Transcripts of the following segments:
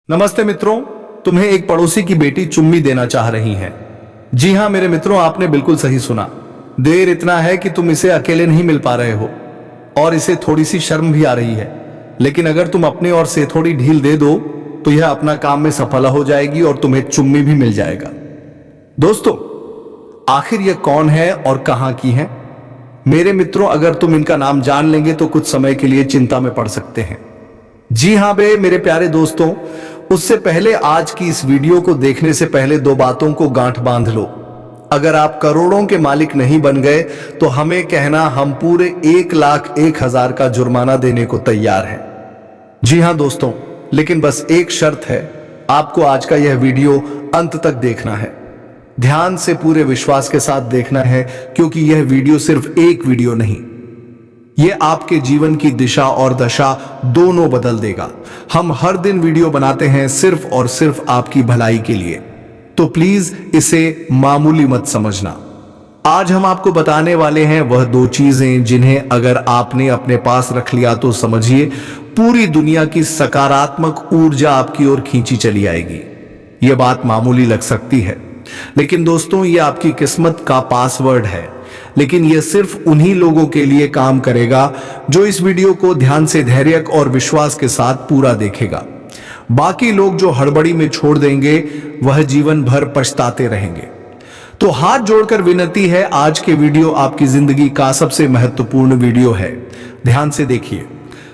नमस्ते मित्रों, तुम्हें एक पड़ोसी की बेटी चुम्मी देना चाह रही है। जी हां मेरे मित्रों, आपने बिल्कुल सही सुना। देर इतना है कि तुम इसे अकेले नहीं मिल पा रहे हो और इसे थोड़ी सी शर्म भी आ रही है। लेकिन अगर तुम अपनी ओर से थोड़ी ढील दे दो तो यह अपना काम में सफल हो जाएगी और तुम्हें चुम्मी भी मिल जाएगा। दोस्तों, आखिर यह कौन है और कहां की है? मेरे मित्रों, अगर तुम इनका नाम जान लेंगे तो कुछ समय के लिए चिंता में पड़ सकते हैं। जी हां बे मेरे प्यारे दोस्तों, उससे पहले आज की इस वीडियो को देखने से पहले दो बातों को गांठ बांध लो। अगर आप करोड़ों के मालिक नहीं बन गए तो हमें कहना, हम पूरे 1,01,000 का जुर्माना देने को तैयार हैं। जी हां दोस्तों, लेकिन बस एक शर्त है, आपको आज का यह वीडियो अंत तक देखना है। ध्यान से पूरे विश्वास के साथ देखना है, क्योंकि यह वीडियो सिर्फ एक वीडियो नहीं, यह आपके जीवन की दिशा और दशा दोनों बदल देगा। हम हर दिन वीडियो बनाते हैं सिर्फ और सिर्फ आपकी भलाई के लिए, तो प्लीज इसे मामूली मत समझना। आज हम आपको बताने वाले हैं वह दो चीजें जिन्हें अगर आपने अपने पास रख लिया तो समझिए पूरी दुनिया की सकारात्मक ऊर्जा आपकी ओर खींची चली आएगी। यह बात मामूली लग सकती है, लेकिन दोस्तों यह आपकी किस्मत का पासवर्ड है। लेकिन यह सिर्फ उन्हीं लोगों के लिए काम करेगा जो इस वीडियो को ध्यान से, धैर्य और विश्वास के साथ पूरा देखेगा। बाकी लोग जो हड़बड़ी में छोड़ देंगे वह जीवन भर पछताते रहेंगे। तो हाथ जोड़कर विनती है, आज के वीडियो आपकी जिंदगी का सबसे महत्वपूर्ण वीडियो है। ध्यान से देखिए,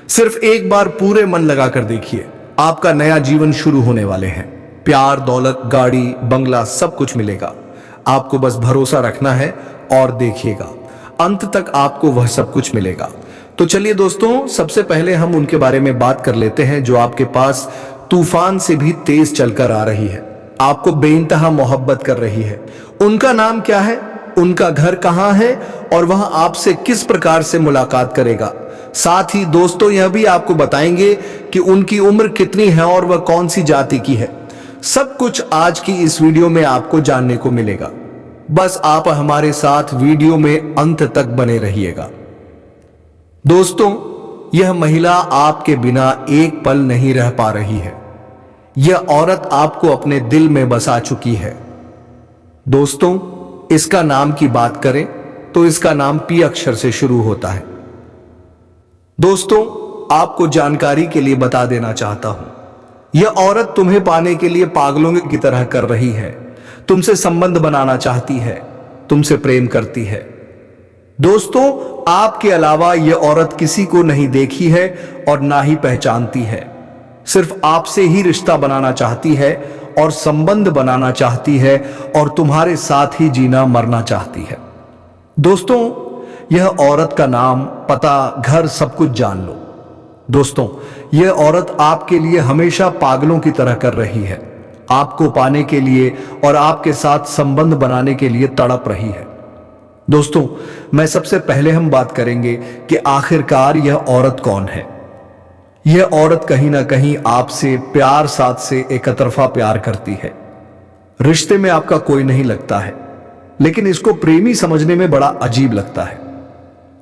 सिर्फ एक बार पूरे मन लगाकर देखिए। आपका नया जीवन शुरू होने वाले हैं। प्यार, दौलत, गाड़ी, बंगला सब कुछ मिलेगा। आपको बस भरोसा रखना है और देखिएगा, अंत तक आपको वह सब कुछ मिलेगा। तो चलिए दोस्तों, सबसे पहले हम उनके बारे में बात कर लेते हैं जो आपके पास तूफान से भी तेज चलकर आ रही है, आपको बेइंतहा मोहब्बत कर रही है। उनका नाम क्या है, उनका घर कहां है और वह आपसे किस प्रकार से मुलाकात करेगा। साथ ही दोस्तों यह भी आपको बताएंगे कि उनकी उम्र कितनी है और वह कौन सी जाति की है। सब कुछ आज की इस वीडियो में आपको जानने को मिलेगा। बस आप हमारे साथ वीडियो में अंत तक बने रहिएगा। दोस्तों, यह महिला आपके बिना एक पल नहीं रह पा रही है। यह औरत आपको अपने दिल में बसा चुकी है। दोस्तों, इसका नाम की बात करें तो इसका नाम पी अक्षर से शुरू होता है। दोस्तों, आपको जानकारी के लिए बता देना चाहता हूं, यह औरत तुम्हें पाने के लिए पागलों की तरह कर रही है। तुमसे संबंध बनाना चाहती है, तुमसे प्रेम करती है। दोस्तों, आपके अलावा यह औरत किसी को नहीं देखी है और ना ही पहचानती है। सिर्फ आपसे ही रिश्ता बनाना चाहती है और संबंध बनाना चाहती है और तुम्हारे साथ ही जीना मरना चाहती है। दोस्तों, यह औरत का नाम, पता, घर सब कुछ जान लो। दोस्तों, यह औरत आपके लिए हमेशा पागलों की तरह कर रही है, आपको पाने के लिए और आपके साथ संबंध बनाने के लिए तड़प रही है। दोस्तों, मैं सबसे पहले हम बात करेंगे कि आखिरकार यह औरत कौन है। यह औरत कहीं ना कहीं आपसे प्यार, साथ से एक तरफा प्यार करती है। रिश्ते में आपका कोई नहीं लगता है, लेकिन इसको प्रेमी समझने में बड़ा अजीब लगता है।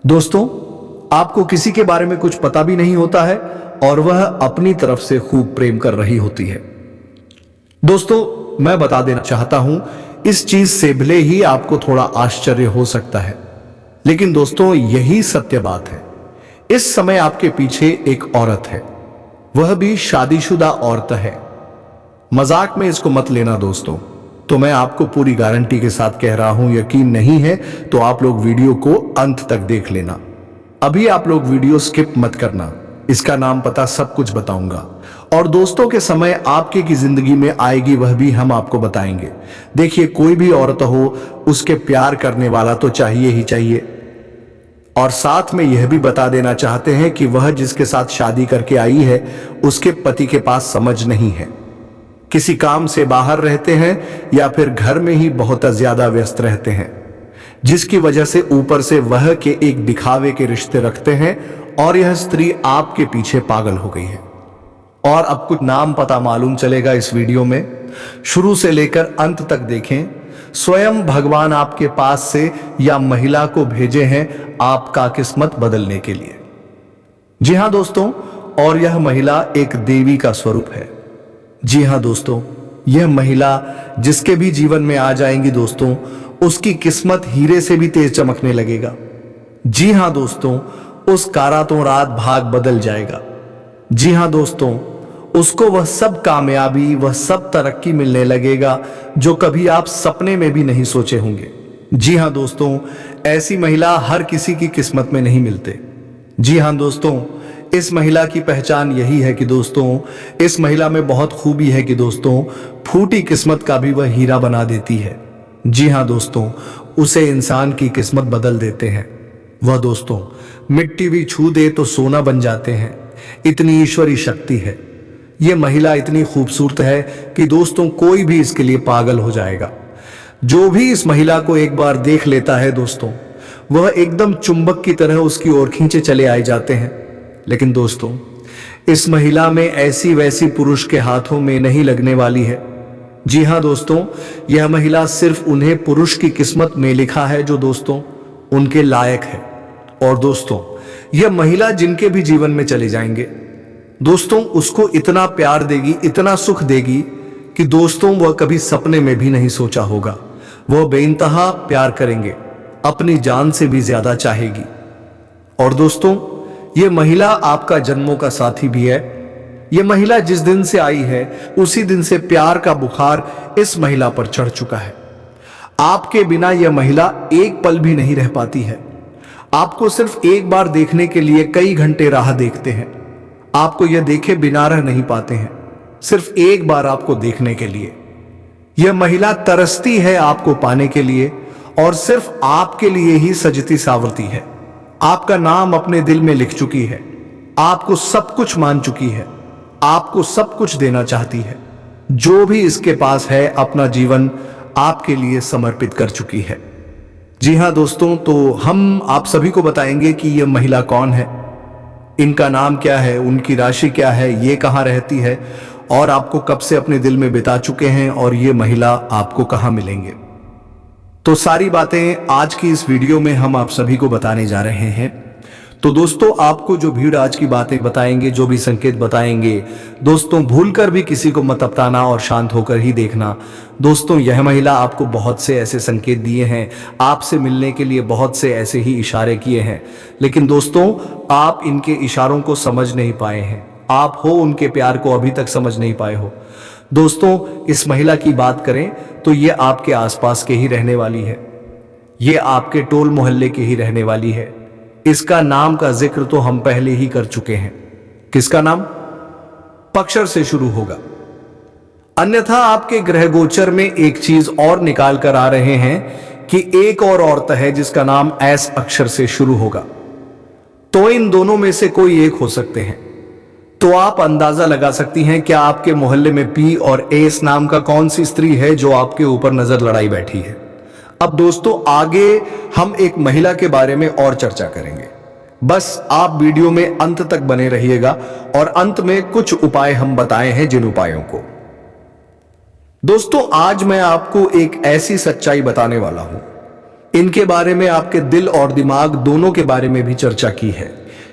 दोस्तों, आपको किसी के बारे में कुछ पता भी नहीं होता है और वह अपनी तरफ से खूब प्रेम कर रही होती है। दोस्तों, मैं बता देना चाहता हूं, इस चीज से भले ही आपको थोड़ा आश्चर्य हो सकता है, लेकिन दोस्तों यही सत्य बात है। इस समय आपके पीछे एक औरत है, वह भी शादीशुदा औरत है। मजाक में इसको मत लेना दोस्तों, तो मैं आपको पूरी गारंटी के साथ कह रहा हूं। यकीन नहीं है तो आप लोग वीडियो को अंत तक देख लेना। अभी आप लोग वीडियो स्किप मत करना, इसका नाम, पता सब कुछ बताऊंगा। और दोस्तों के समय आपके की जिंदगी में आएगी वह भी हम आपको बताएंगे। देखिए, कोई भी औरत हो, उसके प्यार करने वाला तो चाहिए ही चाहिए। और साथ में यह भी बता देना चाहते हैं कि वह जिसके साथ शादी करके आई है उसके पति के पास समझ नहीं है, किसी काम से बाहर रहते हैं या फिर घर में ही बहुत ज्यादा व्यस्त रहते हैं, जिसकी वजह से ऊपर से वह के एक दिखावे के रिश्ते रखते हैं और यह स्त्री आपके पीछे पागल हो गई है। और अब कुछ नाम पता मालूम चलेगा इस वीडियो में, शुरू से लेकर अंत तक देखें। स्वयं भगवान आपके पास से या महिला को भेजे हैं आपका किस्मत बदलने के लिए। जी हां दोस्तों, और यह महिला एक देवी का स्वरूप है। जी हाँ दोस्तों, यह महिला जिसके भी जीवन में आ जाएंगी दोस्तों, उसकी किस्मत हीरे से भी तेज चमकने लगेगा। जी हाँ दोस्तों, उसका रातों रात भाग बदल जाएगा। जी हाँ दोस्तों, उसको वह सब कामयाबी, वह सब तरक्की मिलने लगेगा जो कभी आप सपने में भी नहीं सोचे होंगे। जी हाँ दोस्तों, ऐसी महिला हर किसी की किस्मत में नहीं मिलते। जी हाँ दोस्तों, इस महिला की पहचान यही है कि दोस्तों, इस महिला में बहुत खूबी है कि दोस्तों, फूटी किस्मत का भी वह हीरा बना देती है। जी हाँ दोस्तों, उसे इंसान की किस्मत बदल देते हैं। वह दोस्तों मिट्टी भी छू दे तो सोना बन जाते हैं, इतनी ईश्वरी शक्ति है। यह महिला इतनी खूबसूरत है कि दोस्तों कोई भी इसके लिए पागल हो जाएगा। जो भी इस महिला को एक बार देख लेता है दोस्तों, वह एकदम चुंबक की तरह उसकी ओर खींचे चले आए जाते हैं। लेकिन दोस्तों, इस महिला में ऐसी वैसी पुरुष के हाथों में नहीं लगने वाली है। जी हाँ दोस्तों, यह महिला सिर्फ उन्हें पुरुष की किस्मत में लिखा है जो दोस्तों उनके लायक है। और दोस्तों, यह महिला जिनके भी जीवन में चले जाएंगे दोस्तों, उसको इतना प्यार देगी, इतना सुख देगी कि दोस्तों वह कभी सपने में भी नहीं सोचा होगा। वह बेइंतहा प्यार करेंगे, अपनी जान से भी ज्यादा चाहेगी। और दोस्तों, यह महिला आपका जन्मों का साथी भी है। यह महिला जिस दिन से आई है उसी दिन से प्यार का बुखार इस महिला पर चढ़ चुका है। आपके बिना यह महिला एक पल भी नहीं रह पाती है। आपको सिर्फ एक बार देखने के लिए कई घंटे राह देखते हैं। आपको यह देखे बिना रह नहीं पाते हैं, सिर्फ एक बार आपको देखने के लिए। यह महिला तरसती है आपको पाने के लिए और सिर्फ आपके लिए ही सजती सावरती है। आपका नाम अपने दिल में लिख चुकी है, आपको सब कुछ मान चुकी है, आपको सब कुछ देना चाहती है। जो भी इसके पास है अपना जीवन आपके लिए समर्पित कर चुकी है। जी हाँ दोस्तों, तो हम आप सभी को बताएंगे कि यह महिला कौन है, इनका नाम क्या है, उनकी राशि क्या है, ये कहाँ रहती है और आपको कब से अपने दिल में बिता चुके हैं और ये महिला आपको कहाँ मिलेंगे। तो सारी बातें आज की इस वीडियो में हम आप सभी को बताने जा रहे हैं। तो दोस्तों, आपको जो भीड़ आज की बातें बताएंगे, जो भी संकेत बताएंगे दोस्तों, भूलकर भी किसी को मत अपनाना और शांत होकर ही देखना। दोस्तों, यह महिला आपको बहुत से ऐसे संकेत दिए हैं, आपसे मिलने के लिए बहुत से ऐसे ही इशारे किए हैं, लेकिन दोस्तों आप इनके इशारों को समझ नहीं पाए हैं। आप हो उनके प्यार को अभी तक समझ नहीं पाए हो। दोस्तों, इस महिला की बात करें तो ये आपके आसपास के ही रहने वाली है, ये आपके टोल मोहल्ले के ही रहने वाली है। इसका नाम का जिक्र तो हम पहले ही कर चुके हैं। किसका नाम? पक्षर से शुरू होगा। अन्यथा आपके ग्रह गोचर में एक चीज और निकाल कर आ रहे हैं कि एक और औरत है जिसका नाम एस अक्षर से शुरू होगा। तो इन दोनों में से कोई एक हो सकते हैं। तो आप अंदाजा लगा सकती हैं क्या आपके मोहल्ले में पी और एस नाम का कौन सी स्त्री है जो आपके ऊपर नजर लड़ाई बैठी है। अब दोस्तों, आगे हम एक महिला के बारे में और चर्चा करेंगे, बस आप वीडियो में अंत तक बने रहिएगा और अंत में कुछ उपाय हम बताए हैं। जिन उपायों को दोस्तों आज मैं आपको एक ऐसी सच्चाई बताने वाला हूं, इनके बारे में आपके दिल और दिमाग दोनों के बारे में भी चर्चा की है,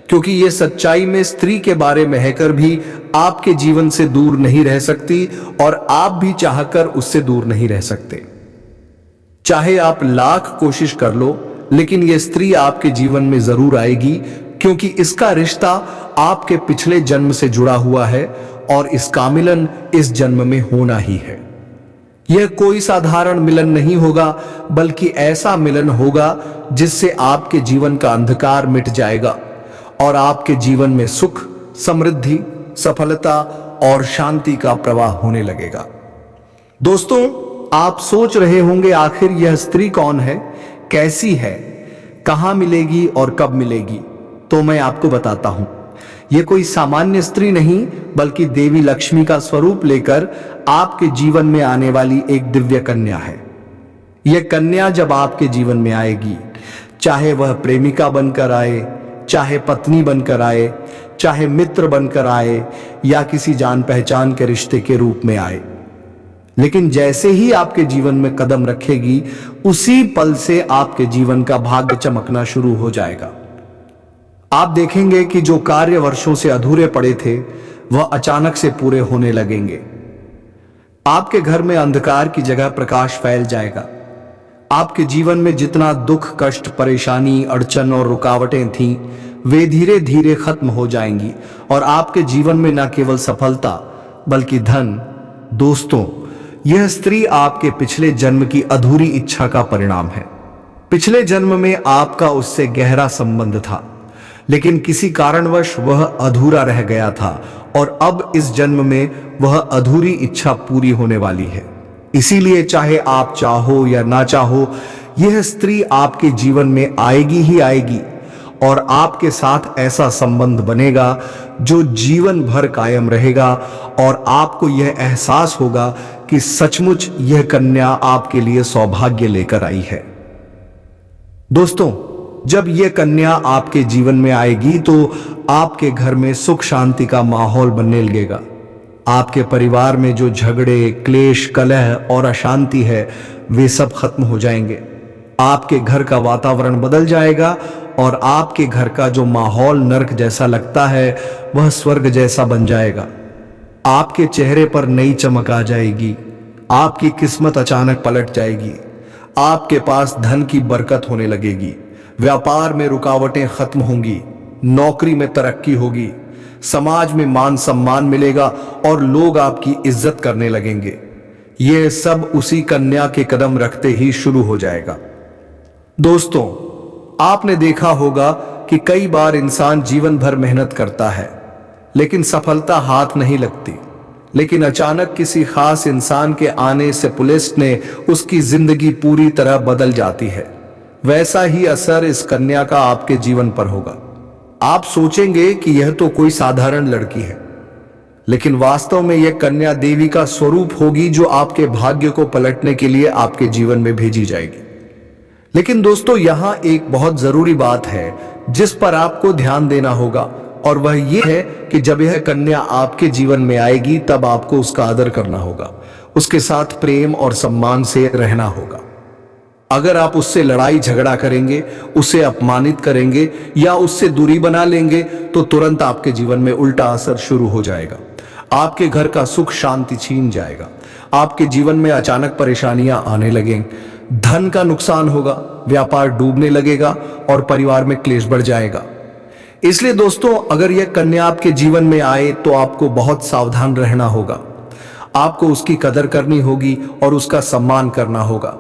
क्योंकि यह सच्चाई में स्त्री के बारे में रहकर भी आपके जीवन से दूर नहीं रह सकती और आप भी चाहकर उससे दूर नहीं रह सकते। चाहे आप लाख कोशिश कर लो, लेकिन यह स्त्री आपके जीवन में जरूर आएगी, क्योंकि इसका रिश्ता आपके पिछले जन्म से जुड़ा हुआ है और इसका मिलन इस जन्म में होना ही है। यह कोई साधारण मिलन नहीं होगा, बल्कि ऐसा मिलन होगा जिससे आपके जीवन का अंधकार मिट जाएगा और आपके जीवन में सुख, समृद्धि, सफलता और शांति का प्रवाह होने लगेगा। दोस्तों, आप सोच रहे होंगे आखिर यह स्त्री कौन है, कैसी है, कहां मिलेगी और कब मिलेगी। तो मैं आपको बताता हूं, यह कोई सामान्य स्त्री नहीं, बल्कि देवी लक्ष्मी का स्वरूप लेकर आपके जीवन में आने वाली एक दिव्य कन्या है। यह कन्या जब आपके जीवन में आएगी, चाहे वह प्रेमिका बनकर आए, चाहे पत्नी बनकर आए, चाहे मित्र बनकर आए या किसी जान पहचान के रिश्ते के रूप में आए, लेकिन जैसे ही आपके जीवन में कदम रखेगी, उसी पल से आपके जीवन का भाग्य चमकना शुरू हो जाएगा। आप देखेंगे कि जो कार्य वर्षों से अधूरे पड़े थे, वह अचानक से पूरे होने लगेंगे। आपके घर में अंधकार की जगह प्रकाश फैल जाएगा। आपके जीवन में जितना दुख, कष्ट, परेशानी, अड़चन और रुकावटें थीं, वे धीरे धीरे खत्म हो जाएंगी और आपके जीवन में न केवल सफलता बल्कि धन। दोस्तों, यह स्त्री आपके पिछले जन्म की अधूरी इच्छा का परिणाम है। पिछले जन्म में आपका उससे गहरा संबंध था, लेकिन किसी कारणवश वह अधूरा रह गया था और अब इस जन्म में वह अधूरी इच्छा पूरी होने वाली है। इसीलिए चाहे आप चाहो या ना चाहो, यह स्त्री आपके जीवन में आएगी ही आएगी और आपके साथ ऐसा संबंध बनेगा जो जीवन भर कायम रहेगा और आपको यह एहसास होगा कि सचमुच यह कन्या आपके लिए सौभाग्य लेकर आई है। दोस्तों, जब यह कन्या आपके जीवन में आएगी तो आपके घर में सुख शांति का माहौल बनने लगेगा। आपके परिवार में जो झगड़े, क्लेश, कलह और अशांति है, वे सब खत्म हो जाएंगे। आपके घर का वातावरण बदल जाएगा और आपके घर का जो माहौल नर्क जैसा लगता है, वह स्वर्ग जैसा बन जाएगा। आपके चेहरे पर नई चमक आ जाएगी। आपकी किस्मत अचानक पलट जाएगी। आपके पास धन की बरकत होने लगेगी। व्यापार में रुकावटें खत्म होंगी। नौकरी में तरक्की होगी। समाज में मान सम्मान मिलेगा और लोग आपकी इज्जत करने लगेंगे। यह सब उसी कन्या के कदम रखते ही शुरू हो जाएगा। दोस्तों, आपने देखा होगा कि कई बार इंसान जीवन भर मेहनत करता है, लेकिन सफलता हाथ नहीं लगती। लेकिन अचानक किसी खास इंसान के आने से पुलिस ने उसकी जिंदगी पूरी तरह बदल जाती है। वैसा ही असर इस कन्या का आपके जीवन पर होगा। आप सोचेंगे कि यह तो कोई साधारण लड़की है, लेकिन वास्तव में यह कन्या देवी का स्वरूप होगी जो आपके भाग्य को पलटने के लिए आपके जीवन में भेजी जाएगी। लेकिन दोस्तों, यहां एक बहुत जरूरी बात है जिस पर आपको ध्यान देना होगा, और वह यह है कि जब यह कन्या आपके जीवन में आएगी तब आपको उसका आदर करना होगा, उसके साथ प्रेम और सम्मान से रहना होगा। अगर आप उससे लड़ाई झगड़ा करेंगे, उसे अपमानित करेंगे या उससे दूरी बना लेंगे तो तुरंत आपके जीवन में उल्टा असर शुरू हो जाएगा। आपके घर का सुख शांति छीन जाएगा। आपके जीवन में अचानक परेशानियां आने लगेंगी। धन का नुकसान होगा, व्यापार डूबने लगेगा और परिवार में क्लेश बढ़ जाएगा। इसलिए दोस्तों, अगर यह कन्या आपके जीवन में आए तो आपको बहुत सावधान रहना होगा। आपको उसकी कदर करनी होगी और उसका सम्मान करना होगा।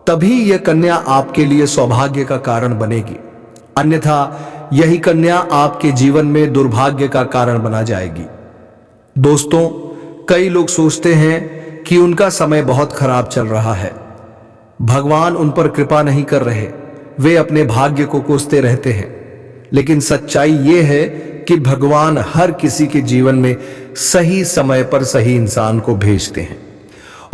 तभी यह कन्या आपके लिए सौभाग्य का कारण बनेगी। अन्यथा यही कन्या आपके जीवन में दुर्भाग्य का कारण बना जाएगी। दोस्तों, कई लोग सोचते हैं कि उनका समय बहुत खराब चल रहा है, भगवान उन पर कृपा नहीं कर रहे, वे अपने भाग्य को कोसते रहते हैं। लेकिन सच्चाई यह है कि भगवान हर किसी के जीवन में सही समय पर सही इंसान को भेजते हैं,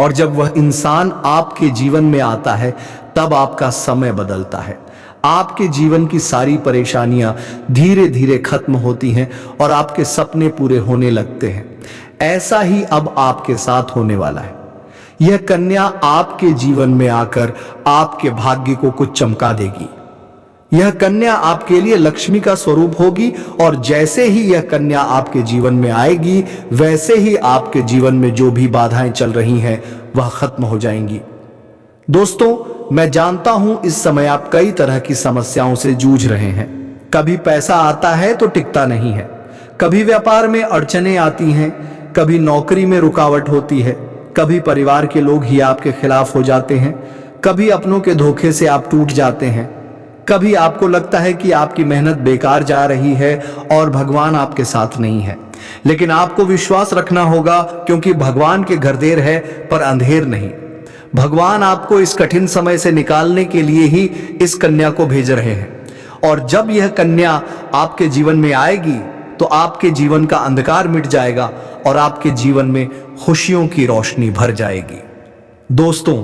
और जब वह इंसान आपके जीवन में आता है तब आपका समय बदलता है। आपके जीवन की सारी परेशानियां धीरे धीरे खत्म होती हैं और आपके सपने पूरे होने लगते हैं। ऐसा ही अब आपके साथ होने वाला है। यह कन्या आपके जीवन में आकर आपके भाग्य को कुछ चमका देगी। यह कन्या आपके लिए लक्ष्मी का स्वरूप होगी और जैसे ही यह कन्या आपके जीवन में आएगी, वैसे ही आपके जीवन में जो भी बाधाएं चल रही हैं वह खत्म हो जाएंगी। दोस्तों, मैं जानता हूं इस समय आप कई तरह की समस्याओं से जूझ रहे हैं। कभी पैसा आता है तो टिकता नहीं है, कभी व्यापार में अड़चनें आती हैं, कभी नौकरी में रुकावट होती है, कभी परिवार के लोग ही आपके खिलाफ हो जाते हैं, कभी अपनों के धोखे से आप टूट जाते हैं, कभी आपको लगता है कि आपकी मेहनत बेकार जा रही है और भगवान आपके साथ नहीं है। लेकिन आपको विश्वास रखना होगा, क्योंकि भगवान के घर देर है पर अंधेर नहीं। भगवान आपको इस कठिन समय से निकालने के लिए ही इस कन्या को भेज रहे हैं, और जब यह कन्या आपके जीवन में आएगी तो आपके जीवन का अंधकार मिट जाएगा और आपके जीवन में खुशियों की रोशनी भर जाएगी। दोस्तों,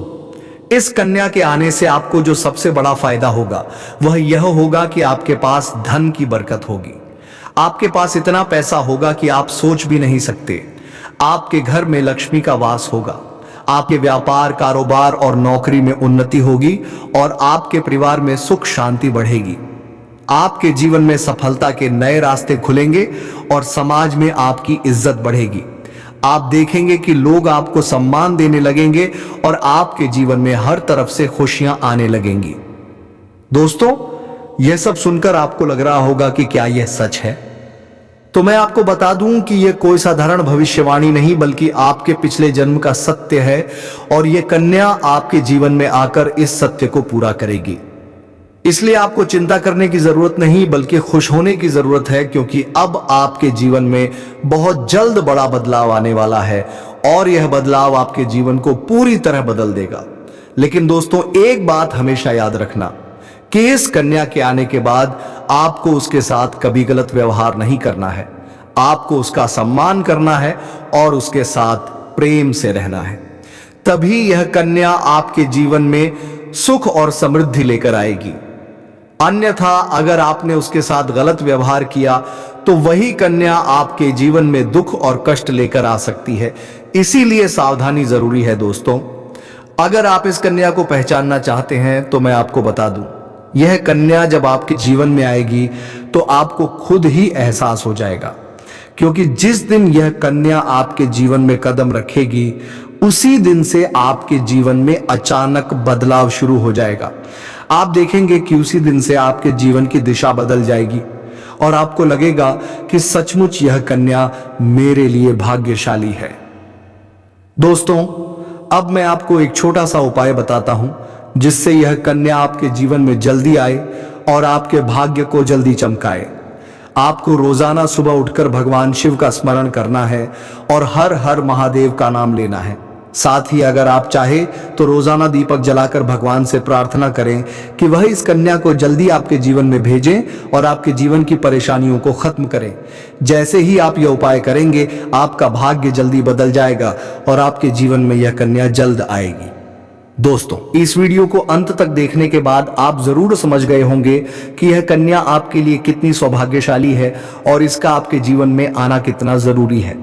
इस कन्या के आने से आपको जो सबसे बड़ा फायदा होगा वह यह होगा कि आपके पास धन की बरकत होगी। आपके पास इतना पैसा होगा कि आप सोच भी नहीं सकते। आपके घर में लक्ष्मी का वास होगा। आपके व्यापार, कारोबार और नौकरी में उन्नति होगी और आपके परिवार में सुख शांति बढ़ेगी। आपके जीवन में सफलता के नए रास्ते खुलेंगे और समाज में आपकी इज्जत बढ़ेगी। आप देखेंगे कि लोग आपको सम्मान देने लगेंगे और आपके जीवन में हर तरफ से खुशियां आने लगेंगी। दोस्तों, यह सब सुनकर आपको लग रहा होगा कि क्या यह सच है? तो मैं आपको बता दूं कि यह कोई साधारण भविष्यवाणी नहीं बल्कि आपके पिछले जन्म का सत्य है और यह कन्या आपके जीवन में आकर इस सत्य को पूरा करेगी। इसलिए आपको चिंता करने की जरूरत नहीं बल्कि खुश होने की जरूरत है, क्योंकि अब आपके जीवन में बहुत जल्द बड़ा बदलाव आने वाला है और यह बदलाव आपके जीवन को पूरी तरह बदल देगा। लेकिन दोस्तों, एक बात हमेशा याद रखना कि इस कन्या के आने के बाद आपको उसके साथ कभी गलत व्यवहार नहीं करना है। आपको उसका सम्मान करना है और उसके साथ प्रेम से रहना है। तभी यह कन्या आपके जीवन में सुख और समृद्धि लेकर आएगी। अन्यथा अगर आपने उसके साथ गलत व्यवहार किया तो वही कन्या आपके जीवन में दुख और कष्ट लेकर आ सकती है। इसीलिए सावधानी जरूरी है दोस्तों। अगर आप इस कन्या को पहचानना चाहते हैं तो मैं आपको बता दूं, यह कन्या जब आपके जीवन में आएगी तो आपको खुद ही एहसास हो जाएगा, क्योंकि जिस दिन यह कन्या आपके जीवन में कदम रखेगी उसी दिन से आपके जीवन में अचानक बदलाव शुरू हो जाएगा। आप देखेंगे कि उसी दिन से आपके जीवन की दिशा बदल जाएगी और आपको लगेगा कि सचमुच यह कन्या मेरे लिए भाग्यशाली है। दोस्तों, अब मैं आपको एक छोटा सा उपाय बताता हूं जिससे यह कन्या आपके जीवन में जल्दी आए और आपके भाग्य को जल्दी चमकाए। आपको रोजाना सुबह उठकर भगवान शिव का स्मरण करना है और हर हर महादेव का नाम लेना है। साथ ही अगर आप चाहे तो रोजाना दीपक जलाकर भगवान से प्रार्थना करें कि वह इस कन्या को जल्दी आपके जीवन में भेजें और आपके जीवन की परेशानियों को खत्म करें। जैसे ही आप यह उपाय करेंगे आपका भाग्य जल्दी बदल जाएगा और आपके जीवन में यह कन्या जल्द आएगी। दोस्तों, इस वीडियो को अंत तक देखने के बाद आप जरूर समझ गए होंगे कि यह कन्या आपके लिए कितनी सौभाग्यशाली है और इसका आपके जीवन में आना कितना जरूरी है।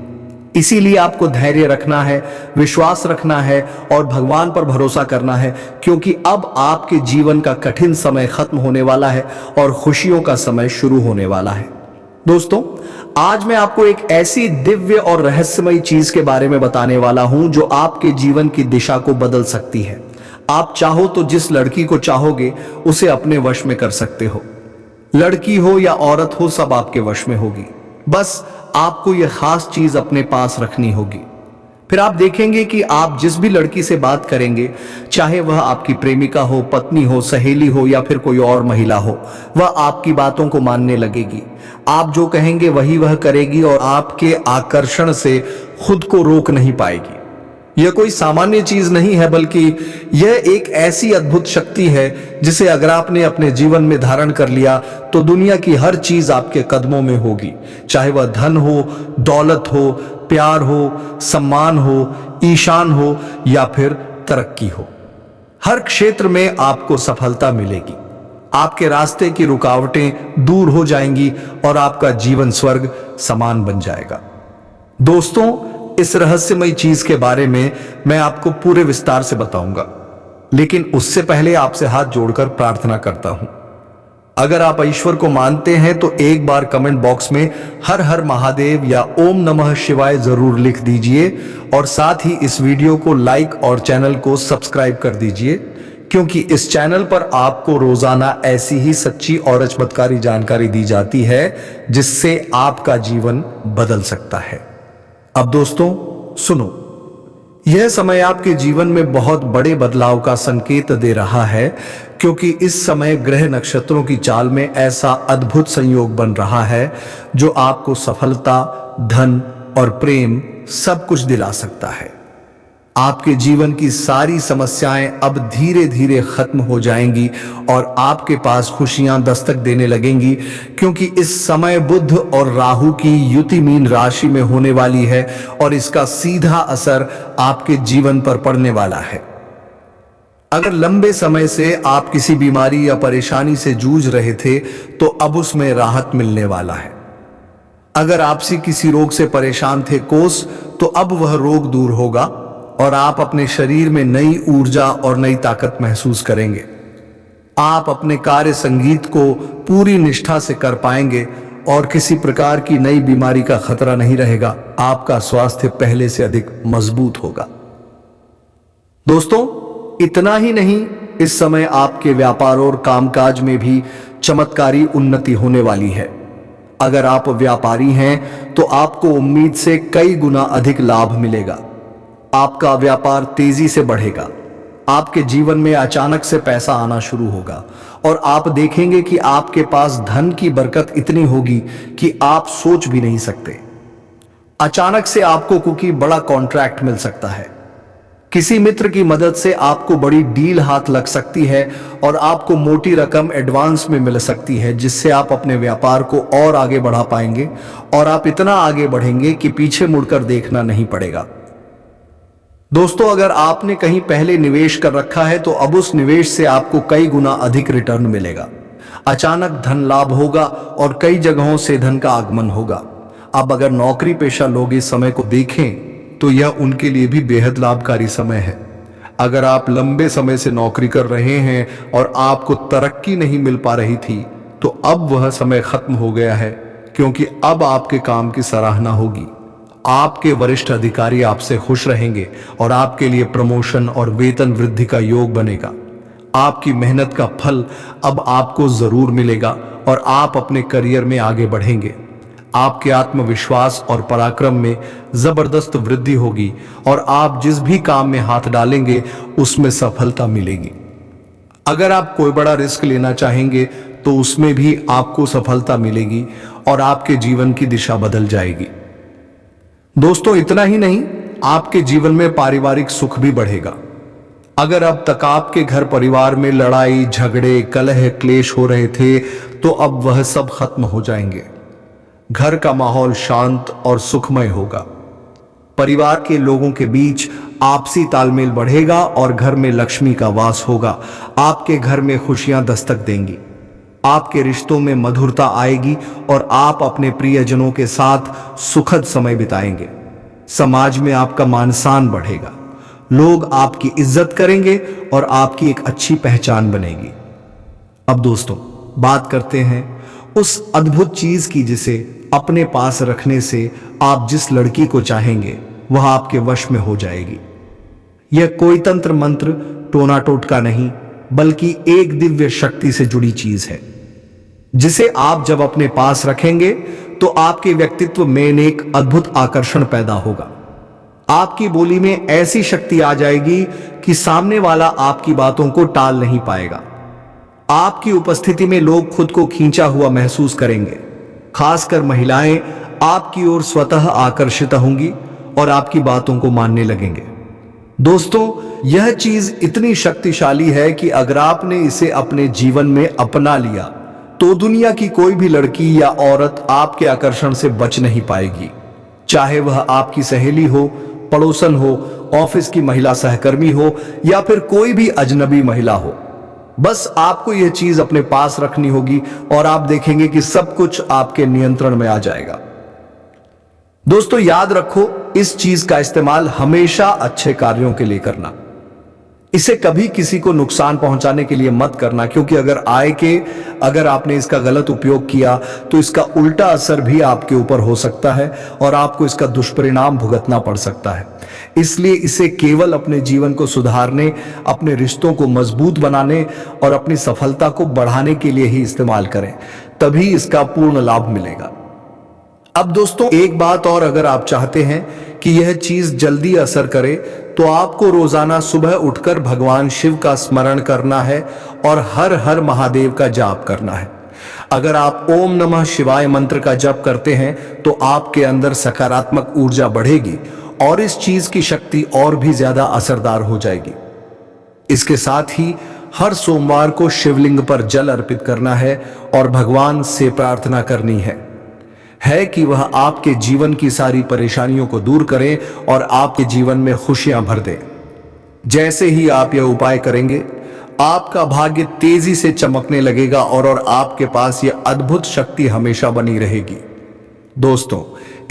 इसीलिए आपको धैर्य रखना है, विश्वास रखना है और भगवान पर भरोसा करना है, क्योंकि अब आपके जीवन का कठिन समय खत्म होने वाला है और खुशियों का समय शुरू होने वाला है। दोस्तों, आज मैं आपको एक ऐसी दिव्य और रहस्यमयी चीज के बारे में बताने वाला हूं जो आपके जीवन की दिशा को बदल सकती है। आप चाहो तो जिस लड़की को चाहोगे उसे अपने वश में कर सकते हो। लड़की हो या औरत हो, सब आपके वश में होगी। बस आपको यह खास चीज अपने पास रखनी होगी। फिर आप देखेंगे कि आप जिस भी लड़की से बात करेंगे, चाहे वह आपकी प्रेमिका हो, पत्नी हो, सहेली हो या फिर कोई और महिला हो, वह आपकी बातों को मानने लगेगी। आप जो कहेंगे वही वह करेगी और आपके आकर्षण से खुद को रोक नहीं पाएगी। यह कोई सामान्य चीज नहीं है, बल्कि यह एक ऐसी अद्भुत शक्ति है जिसे अगर आपने अपने जीवन में धारण कर लिया तो दुनिया की हर चीज आपके कदमों में होगी। चाहे वह धन हो, दौलत हो, प्यार हो, सम्मान हो, ईशान हो या फिर तरक्की हो, हर क्षेत्र में आपको सफलता मिलेगी। आपके रास्ते की रुकावटें दूर हो जाएंगी और आपका जीवन स्वर्ग समान बन जाएगा। दोस्तों, इस रहस्यमयी चीज के बारे में मैं आपको पूरे विस्तार से बताऊंगा, लेकिन उससे पहले आपसे हाथ जोड़कर प्रार्थना करता हूं। अगर आप ईश्वर को मानते हैं तो एक बार कमेंट बॉक्स में हर हर महादेव या ओम नमः शिवाय जरूर लिख दीजिए और साथ ही इस वीडियो को लाइक और चैनल को सब्सक्राइब कर दीजिए, क्योंकि इस चैनल पर आपको रोजाना ऐसी ही सच्ची और चमत्कारी जानकारी दी जाती है जिससे आपका जीवन बदल सकता है। अब दोस्तों सुनो, यह समय आपके जीवन में बहुत बड़े बदलाव का संकेत दे रहा है, क्योंकि इस समय ग्रह नक्षत्रों की चाल में ऐसा अद्भुत संयोग बन रहा है जो आपको सफलता, धन और प्रेम सब कुछ दिला सकता है। आपके जीवन की सारी समस्याएं अब धीरे धीरे खत्म हो जाएंगी और आपके पास खुशियां दस्तक देने लगेंगी, क्योंकि इस समय बुध और राहु की युति मीन राशि में होने वाली है और इसका सीधा असर आपके जीवन पर पड़ने वाला है। अगर लंबे समय से आप किसी बीमारी या परेशानी से जूझ रहे थे तो अब उसमें राहत मिलने वाला है। अगर आपसे किसी रोग से परेशान थे कोस, तो अब वह रोग दूर होगा और आप अपने शरीर में नई ऊर्जा और नई ताकत महसूस करेंगे। आप अपने कार्य संगीत को पूरी निष्ठा से कर पाएंगे और किसी प्रकार की नई बीमारी का खतरा नहीं रहेगा। आपका स्वास्थ्य पहले से अधिक मजबूत होगा। दोस्तों, इतना ही नहीं, इस समय आपके व्यापार और कामकाज में भी चमत्कारी उन्नति होने वाली है। अगर आप व्यापारी हैं तो आपको उम्मीद से कई गुना अधिक लाभ मिलेगा। आपका व्यापार तेजी से बढ़ेगा। आपके जीवन में अचानक से पैसा आना शुरू होगा और आप देखेंगे कि आपके पास धन की बरकत इतनी होगी कि आप सोच भी नहीं सकते। अचानक से आपको कोई बड़ा कॉन्ट्रैक्ट मिल सकता है। किसी मित्र की मदद से आपको बड़ी डील हाथ लग सकती है और आपको मोटी रकम एडवांस में मिल सकती है, जिससे आप अपने व्यापार को और आगे बढ़ा पाएंगे और आप इतना आगे बढ़ेंगे कि पीछे मुड़कर देखना नहीं पड़ेगा। दोस्तों, अगर आपने कहीं पहले निवेश कर रखा है तो अब उस निवेश से आपको कई गुना अधिक रिटर्न मिलेगा। अचानक धन लाभ होगा और कई जगहों से धन का आगमन होगा। अब अगर नौकरी पेशा लोग इस समय को देखें तो यह उनके लिए भी बेहद लाभकारी समय है। अगर आप लंबे समय से नौकरी कर रहे हैं और आपको तरक्की नहीं मिल पा रही थी तो अब वह समय खत्म हो गया है, क्योंकि अब आपके काम की सराहना होगी। आपके वरिष्ठ अधिकारी आपसे खुश रहेंगे और आपके लिए प्रमोशन और वेतन वृद्धि का योग बनेगा। आपकी मेहनत का फल अब आपको जरूर मिलेगा और आप अपने करियर में आगे बढ़ेंगे। आपके आत्मविश्वास और पराक्रम में जबरदस्त वृद्धि होगी और आप जिस भी काम में हाथ डालेंगे उसमें सफलता मिलेगी। अगर आप कोई बड़ा रिस्क लेना चाहेंगे तो उसमें भी आपको सफलता मिलेगी और आपके जीवन की दिशा बदल जाएगी। दोस्तों, इतना ही नहीं, आपके जीवन में पारिवारिक सुख भी बढ़ेगा। अगर अब तक आपके घर परिवार में लड़ाई झगड़े कलह क्लेश हो रहे थे तो अब वह सब खत्म हो जाएंगे। घर का माहौल शांत और सुखमय होगा। परिवार के लोगों के बीच आपसी तालमेल बढ़ेगा और घर में लक्ष्मी का वास होगा। आपके घर में खुशियां दस्तक देंगी। आपके रिश्तों में मधुरता आएगी और आप अपने प्रियजनों के साथ सुखद समय बिताएंगे। समाज में आपका मान सम्मान बढ़ेगा। लोग आपकी इज्जत करेंगे और आपकी एक अच्छी पहचान बनेगी। अब दोस्तों, बात करते हैं उस अद्भुत चीज की जिसे अपने पास रखने से आप जिस लड़की को चाहेंगे वह आपके वश में हो जाएगी। यह कोई तंत्र मंत्र टोना टोटका नहीं, बल्कि एक दिव्य शक्ति से जुड़ी चीज है, जिसे आप जब अपने पास रखेंगे तो आपके व्यक्तित्व में एक अद्भुत आकर्षण पैदा होगा। आपकी बोली में ऐसी शक्ति आ जाएगी कि सामने वाला आपकी बातों को टाल नहीं पाएगा। आपकी उपस्थिति में लोग खुद को खींचा हुआ महसूस करेंगे। खासकर महिलाएं आपकी ओर स्वतः आकर्षित होंगी और आपकी बातों को मानने लगेंगे। दोस्तों, यह चीज इतनी शक्तिशाली है कि अगर आपने इसे अपने जीवन में अपना लिया तो दुनिया की कोई भी लड़की या औरत आपके आकर्षण से बच नहीं पाएगी। चाहे वह आपकी सहेली हो, पड़ोसन हो, ऑफिस की महिला सहकर्मी हो या फिर कोई भी अजनबी महिला हो। बस आपको यह चीज अपने पास रखनी होगी और आप देखेंगे कि सब कुछ आपके नियंत्रण में आ जाएगा। दोस्तों, याद रखो, इस चीज का इस्तेमाल हमेशा अच्छे कार्यों के लिए करना। इसे कभी किसी को नुकसान पहुंचाने के लिए मत करना, क्योंकि अगर आपने इसका गलत उपयोग किया तो इसका उल्टा असर भी आपके ऊपर हो सकता है और आपको इसका दुष्परिणाम भुगतना पड़ सकता है। इसलिए इसे केवल अपने जीवन को सुधारने, अपने रिश्तों को मजबूत बनाने और अपनी सफलता को बढ़ाने के लिए ही इस्तेमाल करें, तभी इसका पूर्ण लाभ मिलेगा। अब दोस्तों, एक बात और, अगर आप चाहते हैं कि यह चीज जल्दी असर करे तो आपको रोजाना सुबह उठकर भगवान शिव का स्मरण करना है और हर हर महादेव का जाप करना है। अगर आप ओम नमः शिवाय मंत्र का जप करते हैं तो आपके अंदर सकारात्मक ऊर्जा बढ़ेगी और इस चीज की शक्ति और भी ज्यादा असरदार हो जाएगी। इसके साथ ही हर सोमवार को शिवलिंग पर जल अर्पित करना है और भगवान से प्रार्थना करनी है कि वह आपके जीवन की सारी परेशानियों को दूर करें और आपके जीवन में खुशियां भर दें। जैसे ही आप यह उपाय करेंगे, आपका भाग्य तेजी से चमकने लगेगा और आपके पास यह अद्भुत शक्ति हमेशा बनी रहेगी। दोस्तों,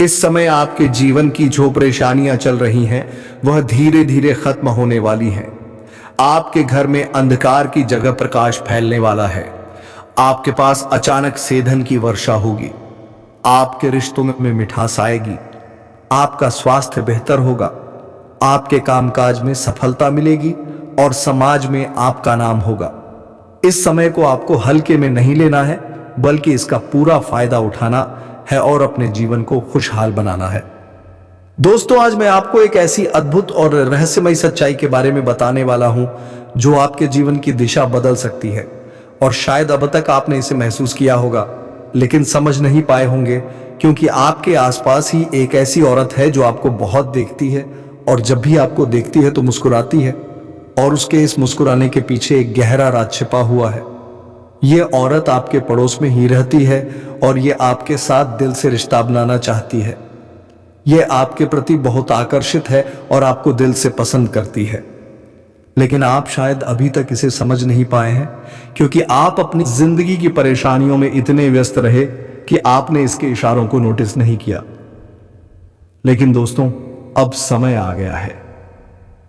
इस समय आपके जीवन की जो परेशानियां चल रही हैं वह धीरे धीरे खत्म होने वाली हैं। आपके घर में अंधकार की जगह प्रकाश फैलने वाला है। आपके पास अचानक से धन की वर्षा होगी। आपके रिश्तों में मिठास आएगी, आपका स्वास्थ्य बेहतर होगा, आपके कामकाज में सफलता मिलेगी और समाज में आपका नाम होगा। इस समय को आपको हल्के में नहीं लेना है, बल्कि इसका पूरा फायदा उठाना है और अपने जीवन को खुशहाल बनाना है। दोस्तों, आज मैं आपको एक ऐसी अद्भुत और रहस्यमयी सच्चाई के बारे में बताने वाला हूं जो आपके जीवन की दिशा बदल सकती है। और शायद अब तक आपने इसे महसूस किया होगा, लेकिन समझ नहीं पाए होंगे, क्योंकि आपके आसपास ही एक ऐसी औरत है जो आपको बहुत देखती है और जब भी आपको देखती है तो मुस्कुराती है, और उसके इस मुस्कुराने के पीछे एक गहरा राज छिपा हुआ है। ये औरत आपके पड़ोस में ही रहती है और ये आपके साथ दिल से रिश्ता बनाना चाहती है। ये आपके प्रति बहुत आकर्षित है और आपको दिल से पसंद करती है, लेकिन आप शायद अभी तक इसे समझ नहीं पाए हैं, क्योंकि आप अपनी जिंदगी की परेशानियों में इतने व्यस्त रहे कि आपने इसके इशारों को नोटिस नहीं किया। लेकिन दोस्तों, अब समय आ गया है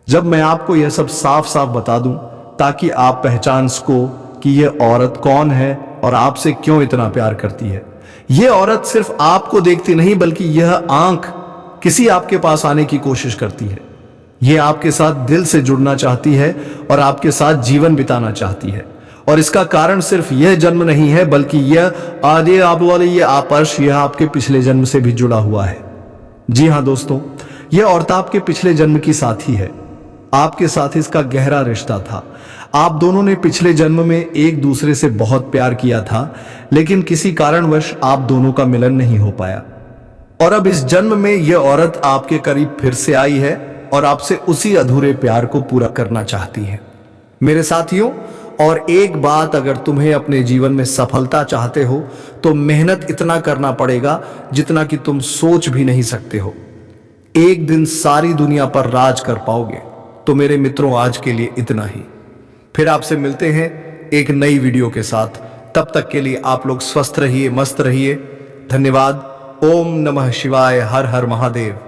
जब मैं आपको यह सब साफ साफ बता दूं, ताकि आप पहचान सको कि यह औरत कौन है और आपसे क्यों इतना प्यार करती है। यह औरत सिर्फ आपको देखती नहीं, बल्कि यह आंख किसी आपके पास आने की कोशिश करती है। यह आपके साथ दिल से जुड़ना चाहती है और आपके साथ जीवन बिताना चाहती है। और इसका कारण सिर्फ यह जन्म नहीं है, बल्कि यह आदि आप वाले ये आपर्श, यह आपके पिछले जन्म से भी जुड़ा हुआ है। जी हाँ दोस्तों, यह औरत आपके पिछले जन्म की साथी है। आपके साथ इसका गहरा रिश्ता था। आप दोनों ने पिछले जन्म में एक दूसरे से बहुत प्यार किया था, लेकिन किसी कारणवश आप दोनों का मिलन नहीं हो पाया। और अब इस जन्म में यह औरत आपके करीब फिर से आई है और आपसे उसी अधूरे प्यार को पूरा करना चाहती है। मेरे साथियों, और एक बात, अगर तुम्हें अपने जीवन में सफलता चाहते हो तो मेहनत इतना करना पड़ेगा जितना कि तुम सोच भी नहीं सकते हो। एक दिन सारी दुनिया पर राज कर पाओगे। तो मेरे मित्रों, आज के लिए इतना ही। फिर आपसे मिलते हैं एक नई वीडियो के साथ। तब तक के लिए आप लोग स्वस्थ रहिए, मस्त रहिए। धन्यवाद। ओम नमः शिवाय। हर हर महादेव।